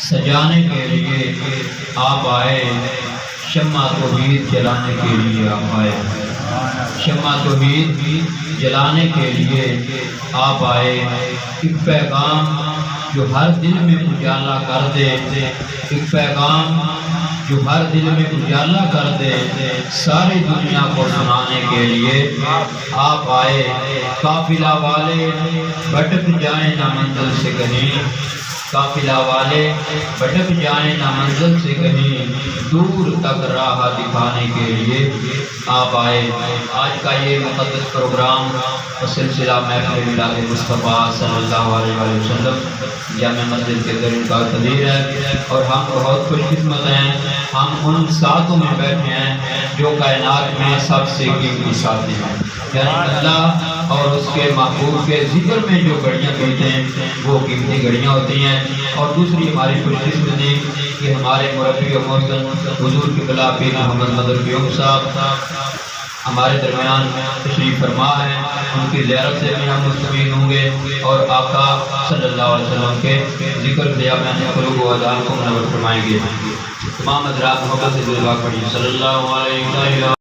سجانے کے لیے آپ آئے، شمع توحید جلانے کے لیے آپ آئے، شمع توحید جلانے کے لیے آپ آئے۔ ایک پیغام جو ہر دل میں اجالا کر دے، ایک پیغام جو ہر دل میں اجالا کر دے، ساری دنیا کو سنانے کے لیے آپ آئے۔ قافلہ والے بھٹک جائیں نہ منزل سے کہیں، قافلہ والے بھٹک جائیں نہ منزل سے کہیں، دور تک راہ دکھانے کے لیے آپ آئے۔ آج کا یہ مقدس پروگرام سلسلہ محفل میلاد مصطفیٰ صلی اللہ علیہ وسلم جامع مسجد کے اندر انعقاد ہے، اور ہم بہت خوش قسمت ہیں، ہم ان ساتھوں میں بیٹھے ہیں جو کائنات میں سب سے قیمتی ساتھی ہیں، یعنی اللہ اور اس کے محبوب کے ذکر میں جو گھڑیاں بیتے ہیں وہ قیمتی گھڑیاں ہوتی ہیں۔ اور دوسری ہماری خوش قسمتی کہ ہمارے مربی و محسن حضور قبلہ پیر محمد مدر قیوم صاحب ہمارے درمیان تشریف فرما ہے، ان کی زیارت سے بھی ہم مستفید ہوں گے اور آقا صلی اللہ علیہ وسلم کے ذکر سے اپنے قلوب و اذہان کو منور فرمائیں گے۔ تمام حضرات محبت سے دعا پڑھیں، صلی اللہ علیہ وسلم۔